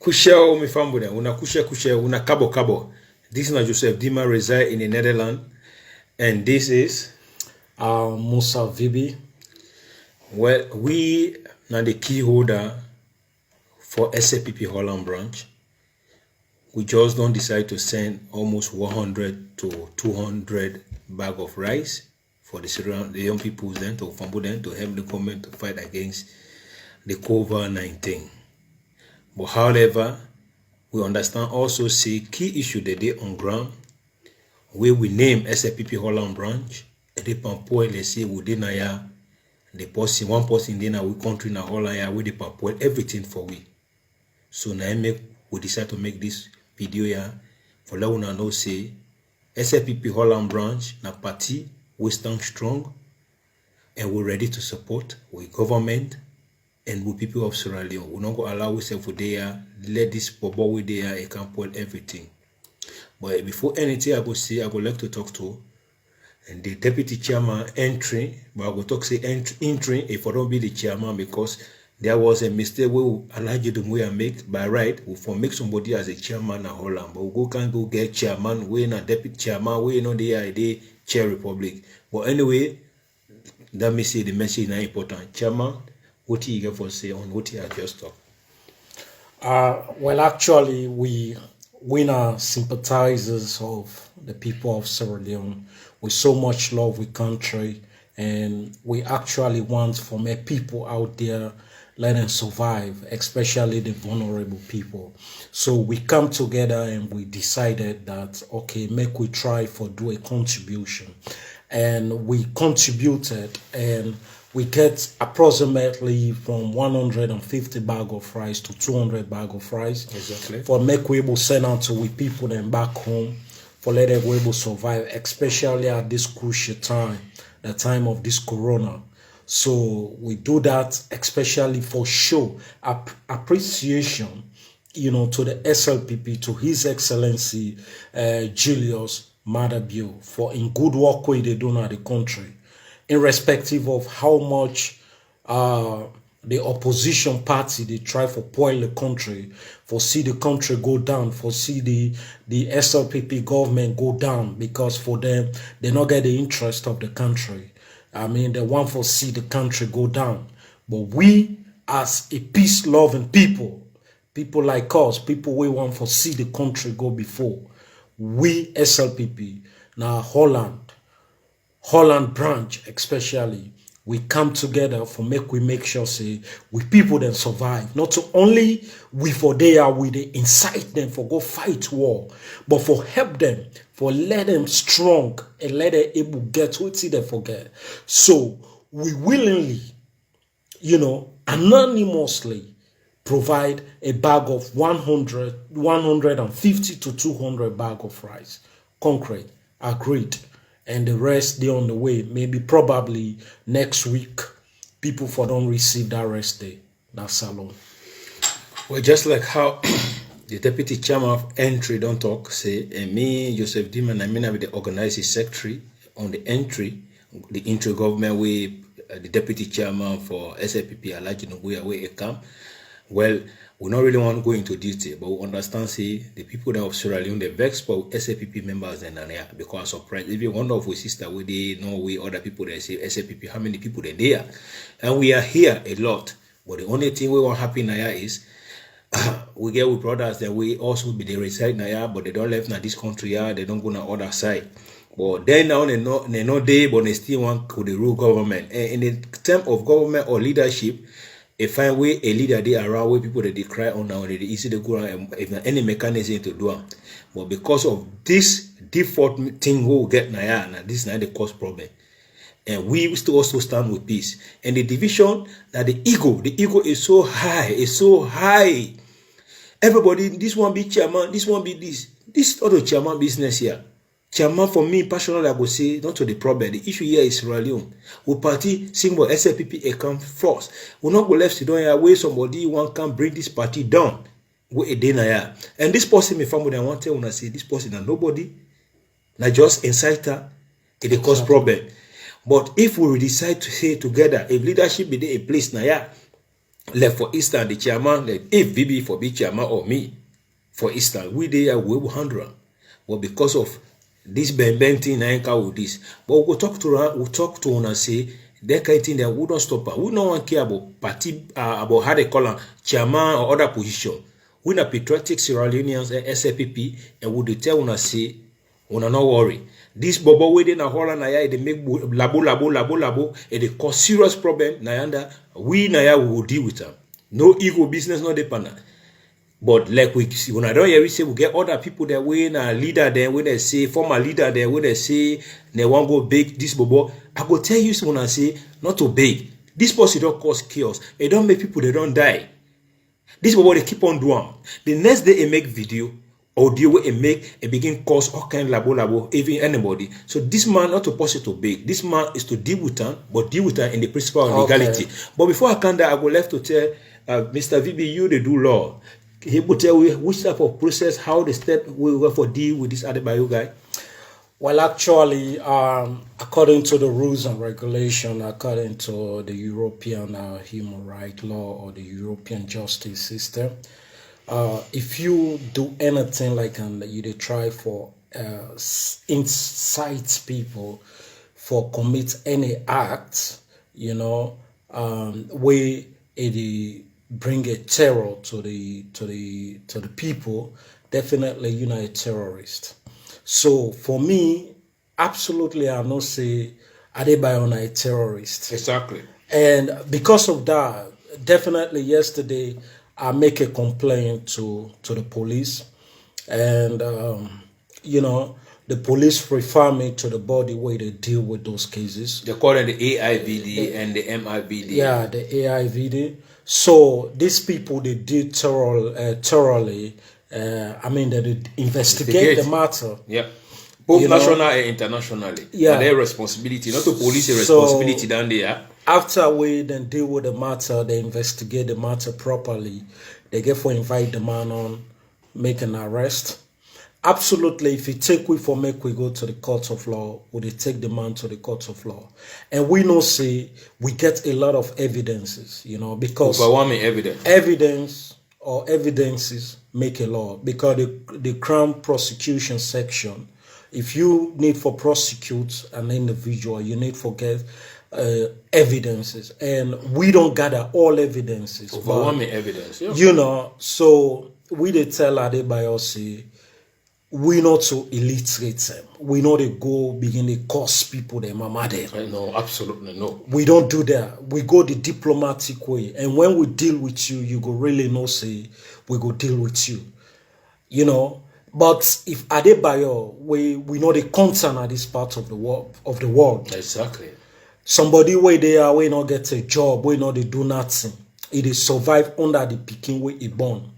Kusha mi fambuda, una kusha, una kabo. This is Joseph Dima reside in the Netherlands, and this is Musa Vibi. well, we now the key holder for SAPP Holland branch. We just don't decide to send almost 100 to 200 bag of rice for the young people then to fumble them to help the government to fight against the COVID-19. But however, we understand also see key issue that they on ground where we name SAPP Holland branch and they pampoil let's say within a year the person one person in our country na Holland ya where they pampoil everything for we. So now we decide to make this video here for let una know say SAPP Holland branch na party we stand strong and we're ready to support with government and with people of Sierra Leone. We're not going to allow ourselves for there, let this bubble with there, it can pull everything. But before anything I go say, I would like to talk to and the deputy chairman entry, but I go talk say entry if I don't be the chairman because there was a mistake we allow you to make by right, we for make somebody as a chairman in Holland, but we can't go get chairman, we not deputy chairman, we know the idea chair republic. But anyway, that me say the message is not important. Chairman, what you get for say on what you have just talked? Well, actually, we are sympathizers of the people of Sierra Leone. We so much love the country, and we actually want for more people out there let them survive, especially the vulnerable people. So we come together and we decided that okay, make we try for do a contribution, and we contributed and we get approximately from 150 bag of rice to 200 bag of rice. Exactly. For make we able send out to we people them back home for let them able survive, especially at this crucial time, the time of this corona. So we do that especially for show appreciation, to the SLPP, to His Excellency Julius Adebayor for in good work way they do in the country, irrespective of how much the opposition party they try for spoil the country, for see the country go down, for see the SLPP government go down, because for them they not get the interest of the country. I mean, they want for see the country go down. But we as a peace-loving people like us, people we want for see the country go before, we SLPP, now Holland branch especially, we come together for make sure say we people then survive. Not only we for there we they incite them for go fight war, but for help them, for let them strong and let them able get what they forget. So we willingly, anonymously provide a bag of 150 to 200 bag of rice. Concrete, agreed. And the rest they on the way. Maybe probably next week, people for don't receive that rest day. That's alone. Well, just like how the deputy chairman of entry don't talk, say, and me, Joseph Diman, I mean, I be the organizing secretary on the entry government way, the deputy chairman for SAPP, Alaji Noguya, where it come. Well, we don't really want to go into detail, but we understand, say, the people that of Sierra Leone, they vex for SAPP members and because of surprise. Even one of our sister, they know we other people that say SAPP, how many people they there, and we are here a lot. But the only thing we want happen now is we get with brothers that we also be they reside now, but they don't live in this country, they don't go on other side. But then now they know they, but they still want to the rule government. And in the term of government or leadership, a fine way a leader they around where people that they cry on now, they easy to go around if not any mechanism to do it. But because of this default thing we'll get now, this is not the cause problem. And we still also stand with peace. And the division that the ego is so high, Everybody, this one be chairman, this one be this other chairman business here. Chairman, for me, personally, I would say, not to the problem. The issue here is Sierra Leone. We party symbol SLPP account first. We not go left to down here where somebody one can bring this party down. We a day here. And this person, my family, I want to tell when I say this person and nobody, not just inciter, it cause problem. But if we decide to say together, if leadership be there a place now, Like for instance, the chairman, like if VB for be chairman or me, for instance, we there we will handle am. But because of this bang thing, I can't with this. But we'll talk to her, we'll talk to her and say that kind of thing that we don't stop her. We no one care about party, about how they call her chairman or other position. We na patriotic Sierra Leoneans and SFPP, and we tell una say, una not worry. This bobo way na Holland na ya they make labo, and they cause serious problem. Nayanda we na ya we will deal with them. No ego business, no dependent. But like we see, when I don't hear we say we get other people that we na leader there, when they say former leader there, when they say they want go big this bobo, I go tell you when I say not to big. This person don't cause chaos. It don't make people they don't die. This bobo they keep on doing. The next day they make video. Audio where it make it begin cause all kind of labo, even anybody. So this man not to post it to big. This man is to deal with them, but deal with them in the principle of legality. But before I can that, I go left to tell Mr. VB, you they do law. He will tell you which type of process, how the state will work for deal with this Adebayor guy. Well, actually, according to the rules and regulation, according to the European human rights law or the European justice system, if you do anything like you try for incite people for commit any act, you know, where it bring a terror to the people, definitely you're not a terrorist. So for me, absolutely, I not say Adebayor not a terrorist. Exactly. And because of that, definitely yesterday I make a complaint to the police, and you know, the police refer me to the body where they deal with those cases. They call it the AIVD and the MIVD. Yeah, the AIVD. So these people they did thoroughly. I mean, they investigate the matter. Yeah. Both national and internationally. Yeah. And their responsibility, not to police a responsibility down there. After we then deal with the matter, they investigate the matter properly. They get for invite the man on, make an arrest. Absolutely, if you take we for make we go to the court of law, would they take the man to the court of law? And we know say we get a lot of evidences, you know, because evidences make a law, because the Crown prosecution section, if you need for prosecute an individual, you need for get evidences, and we don't gather all evidences. Overwhelming evidence, yeah. You know, so we they tell Adebayor say we not to illiterate them. We not they go begin to curse people them mama them. No, absolutely no. We don't do that. We go the diplomatic way, and when we deal with you, you go really know say we go deal with you. You know. But if Adebayor, we know the concern at this part of the world. Exactly. Somebody where they are, we not get a job, we not they do nothing. It is survive under the picking way it born.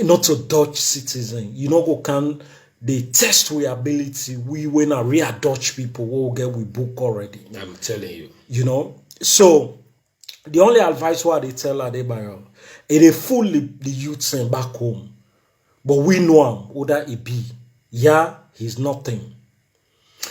Not a Dutch citizen. You know, go can they test we ability. We when a real Dutch people will get we book already. I'm telling you. You know, so the only advice what they tell Adebayor, it is fully the youth sent back home. But we know him, whether it be. Yeah, he's nothing.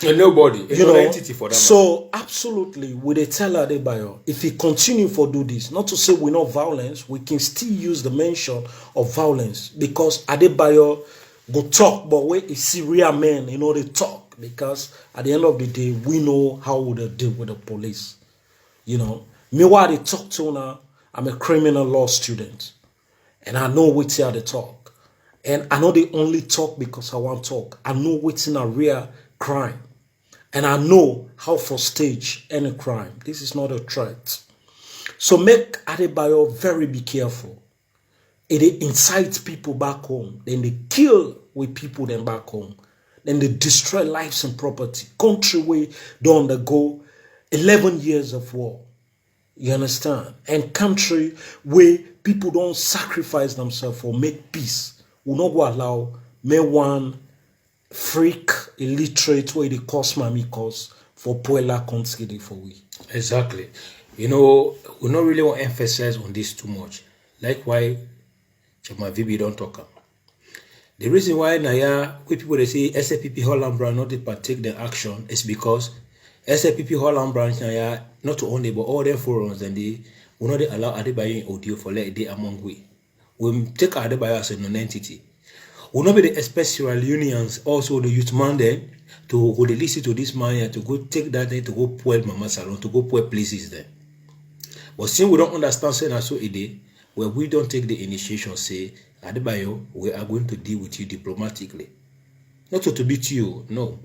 And nobody, you know, entity for that. So, absolutely, we they tell Adebayor, if he continue for do this, not to say we're not violence, we can still use the mention of violence, because Adebayor go talk, but where is Syria men, you know, they talk, because at the end of the day, we know how would they deal with the police. You know, me what they talk to now, I'm a criminal law student, and I know what's here they talk. And I know they only talk because I want to talk. I know what's in a real crime. And I know how to stage any crime. This is not a threat. So make Adebayor very be careful. It incites people back home. Then they kill with people then back home. Then they destroy lives and property. Country where they undergo 11 years of war. You understand? And country where people don't sacrifice themselves for make peace. Will not go allow me one freak illiterate where they cause mommy cause for Puella country for we. Exactly. You know, we not really want to emphasize on this too much. Like why Chama VB don't talk. The reason why Naya people they say SFPP Holland Branch not to partake the action is because SFPP Holland Branch Naya not to only but all their forums and they we not allow Adebayor in audio for let day among we. We take Adebayor as a non-entity. We not be the special unions, also the youth man then, to go to listen to this man here, to go take that day, to go pull Mama Salon, to go pull places there. But since we don't understand saying so a day, where we don't take the initiation, say, Adebayor, we are going to deal with you diplomatically. Not to beat you, no.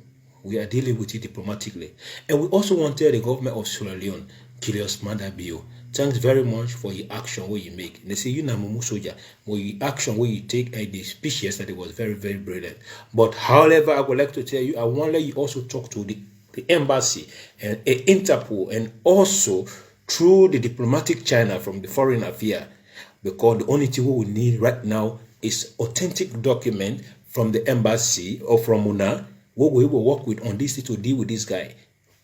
We are dealing with it diplomatically. And we also want to tell the government of Sierra Leone, Julius Adebayor, thanks very much for your action where you make. They say you na mumu soldier, but your action where you take and the speech yesterday was very, very brilliant. But however, I would like to tell you, I want to let you also talk to the embassy and Interpol, and also through the diplomatic channel from the foreign affairs, because the only thing we need right now is authentic document from the embassy or from UNA, what we will work with on this to deal with this guy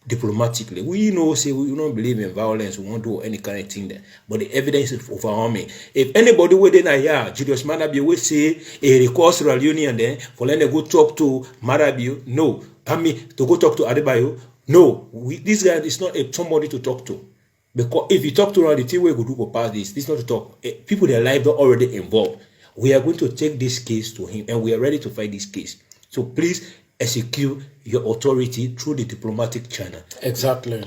diplomatically. We know, say we don't believe in violence, we won't do any kind of thing there. But the evidence is overwhelming. If anybody within a year, Julius Adebayor will say a request to union then for letting go talk to Adebayor, no. I mean to go talk to Adebayor, no. This guy is not somebody to talk to. Because if you talk to the thing we go do for past this is not to talk. People their lives are already involved. We are going to take this case to him and we are ready to fight this case. So please execute your authority through the diplomatic channel. Exactly.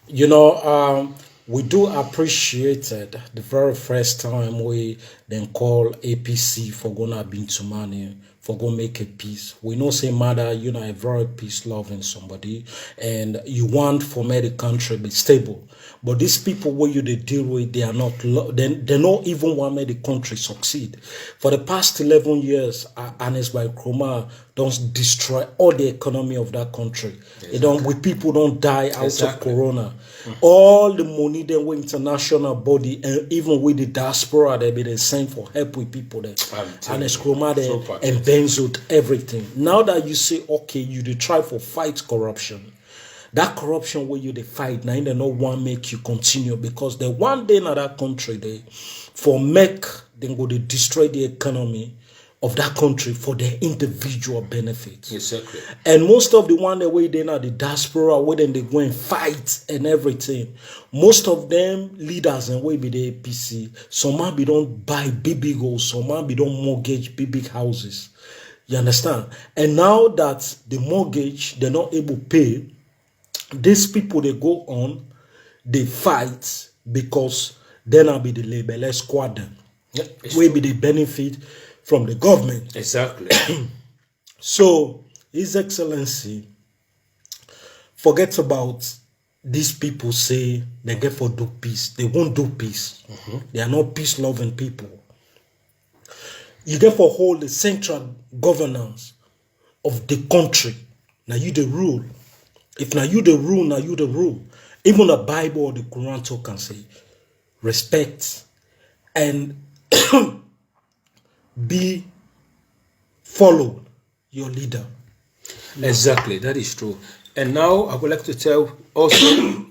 You know, we do appreciate it the very first time we then call APC for gonna be to money, for gonna make a peace. We know, say, mother, you know, a very peace loving somebody, and you want for me the country be stable. But these people where you they deal with, they are not, they not even want me the country succeed. For the past 11 years, Anes by Chroma don't destroy all the economy of that country. Exactly. We people don't die out of Corona. All the money then with international body and even with the diaspora they be sent for help with people there. And it's Chroma there and benzoed everything. Now that you say, okay, you dey try for fight corruption. That corruption where you dey fight, now they not want make you continue because the one day in that country they for make then go to destroy the economy of that country for their individual benefits. Exactly. And most of the one that way they now the diaspora where then they go and fight and everything. Most of them leaders and way be the APC. Some man be don't buy big goals, some man be don't mortgage big houses. You understand? And now that the mortgage they're not able to pay, these people they go on, they fight because then I'll be the label squadron. Yeah, will be the benefit from the government. Exactly. So, His Excellency, forget about these people say they get for do peace. They won't do peace. They are not peace-loving people. You get for hold the central governance of the country. Now you the rule. If now you the rule, now you the rule. Even the Bible or the Quran talk can say respect and be followed your leader. Exactly, that is true. And now I would like to tell also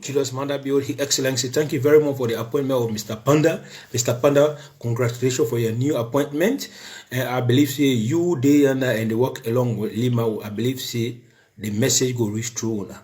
Julius Adebayor, His Excellency, thank you very much for the appointment of Mr. Panda. Mr. Panda, congratulations for your new appointment. And I believe say you, Diana, and the work along with Lima, I believe say the message go reach through.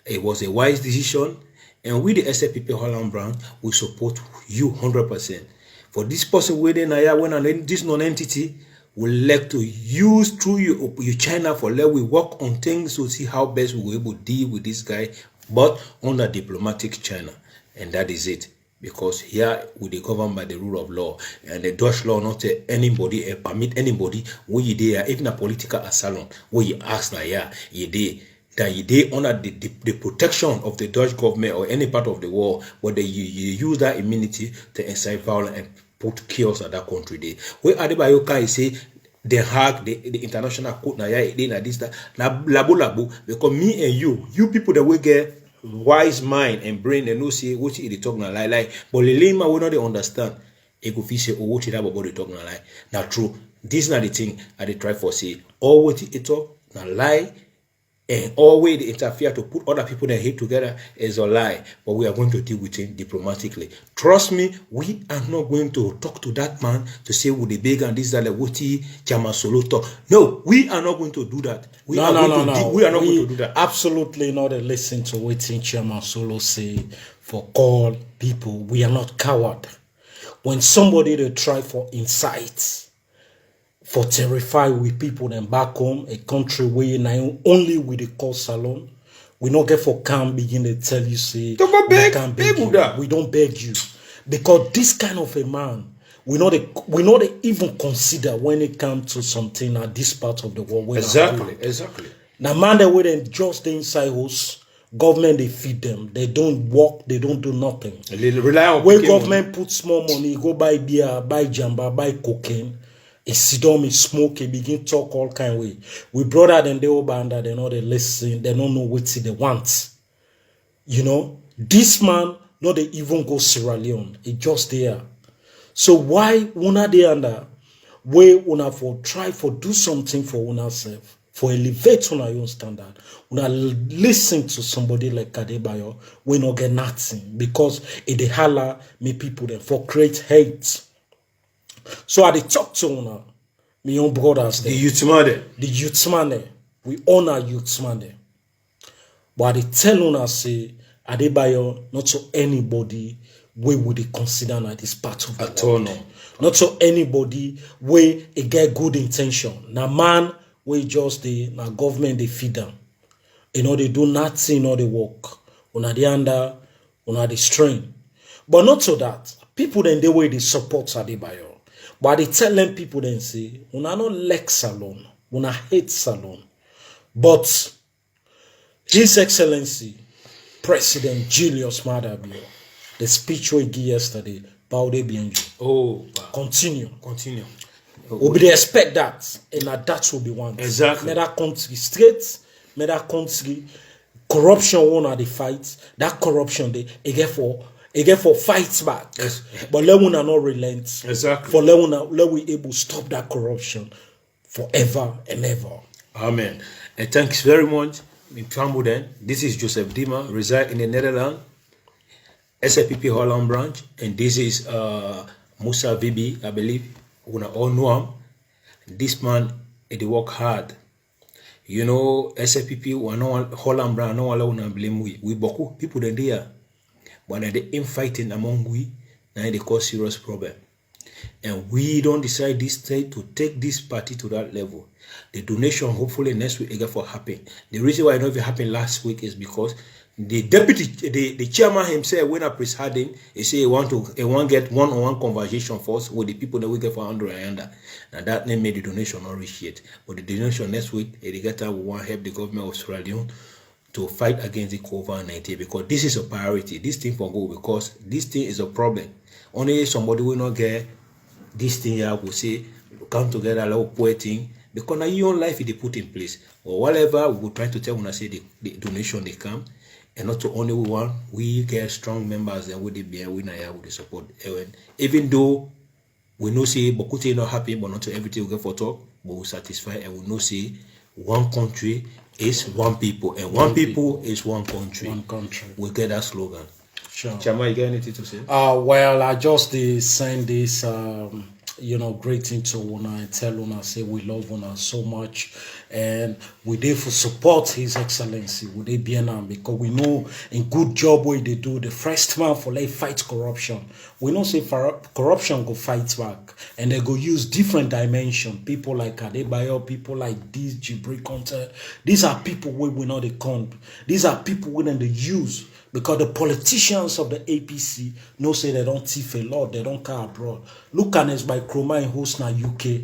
It was a wise decision, and we the SFPP Holland Brown will support you 100%. For this person within when this non-entity will like to use through your China for let we work on things to see how best we will able to deal with this guy, but under diplomatic China, and that is it. Because here we they govern by the rule of law, and the Dutch law not tell anybody permit anybody where you there, even a political asylum where you ask now you there. That they under the protection of the Dutch government or any part of the world, but they you use that immunity to incite violence and put chaos at that country. There, where Adebayor can say they hack the international court now, this that now labo because me and you people that will get wise mind and brain and no say what they talk now lie, but the layman will not understand. It go say oh what that about they talk now lie. Now true, this is not the thing I they try for say all what it talk now lie. And always they interfere to put other people that hate together is a lie. But we are going to deal with it diplomatically. Trust me, we are not going to talk to that man to say with the big and this that like what he Chama Solo talk. No, we are not going to do that. We are not going to do that. Absolutely not listen to what Chama Solo say for call people. We are not coward. When somebody they try for insights, for terrify with people then back home, a country where now only with the call salon, we not get for calm begin to tell you say we can't beg you. We don't beg you. Because this kind of a man, we not even consider when it comes to something at this part of the world. Exactly. Now man they wouldn't just the inside house, government they feed them. They don't work, they don't do nothing. Rely on where government puts more money, go buy beer, buy jamba, buy cocaine. He sit down, he smoke, he begin talk all kind of way. We brother them, they all band, they know they listen, they don't know what they want. You know, this man, not they even go Sierra Leone, he just there. So why una they under where una for try for do something for una self, for elevate una own standard, una listen to somebody like Adebayor, we not get nothing because it they holler me people them for create hate. So I talk to una, my own brothers. The youth man. The youth man. We honor youth man. But I tell una say, Adebayor, not to anybody where would they consider at this part of the world. No. Not to anybody where it get good intention. Now man, where just na government they feed them. You know, they do nothing or they work. Una the under, una the strain. But not so that. People then the way they support Adebayor. But they tell them people then say, una no like salon, una hate salon. But His Excellency, President Julius Adebayor, the speech we gave yesterday, Baude Bienju. Oh, continue. We expect that, and that will be one. Exactly. May that country straight, may that country corruption won at the fight. That corruption they get for fights back. Yes. But let una not relent. Exactly. For let we able to stop that corruption forever and ever. Amen. And thanks very much. This is Joseph Dima, reside in the Netherlands, SFPP Holland branch, and this is Musa VB, I believe. We all know him. This man, he work hard. You know, SFPP, we know Holland branch, no one blame we boku people there. But they infighting among we, now they cause serious problem. And we don't decide this state to take this party to that level. The donation, hopefully next week, again for happen. The reason why I know it happened last week is because the deputy, the chairman himself, when I presiding, he say he want get one-on-one conversation first with the people that we get for 100 and under. Now that name made the donation not reach yet. But the donation next week, we want to help the government of Sierra Leone to fight against the COVID-19 because this is a priority. This thing for go because this thing is a problem. Only somebody will not get this thing here will say come together like poeting because now your own life is put in place or whatever we will try to tell when I say the donation they come and not to only one we get strong members and with the beer we now with the support even though we know say Bokute not happy but not to everything we get for talk but we satisfy and we know say one country is one people and one people is one country. One country. We get that slogan. Sure. Chama, you got anything to say? Well, I just send this greeting to Una and tell Una say we love Una so much and we therefore support His Excellency with ABNM because we know in good job way they do the first man for like fight corruption. We know say corruption go fight back and they go use different dimension. People like Adebayor, people like this Jibril Conte. These are people where we know they come. These are people when they use. Because the politicians of the APC know say they don't thief a lot, they don't care abroad. Look at us by Chroma in host now UK,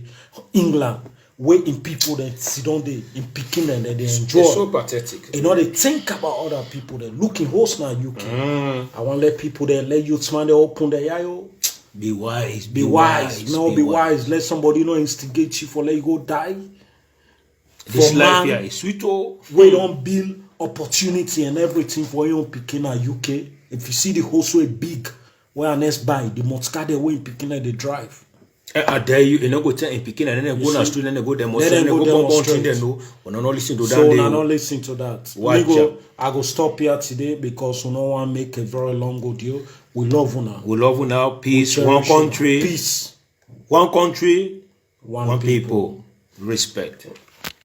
England, where in people that sit down there in Peking and they enjoy. It's so pathetic. You know, they think about other people that look in host now UK. I want to let people there, let youths man they open their yayo. Be wise. Be wise. No, be wise. Let somebody instigate you for let you go die. This for life here is sweet. We don't build opportunity and everything for you picking at UK. If you see the host way big, where next buy the Moscade way in picking at the drive. I dare you not go tell in picking and then go na street and then go demonstrate and go not listen to that. So I not listen to that. I go stop here today because we don't want to make a very long audio. We love you now. We love you now. Peace. One country. Peace. One country. One people. Respect.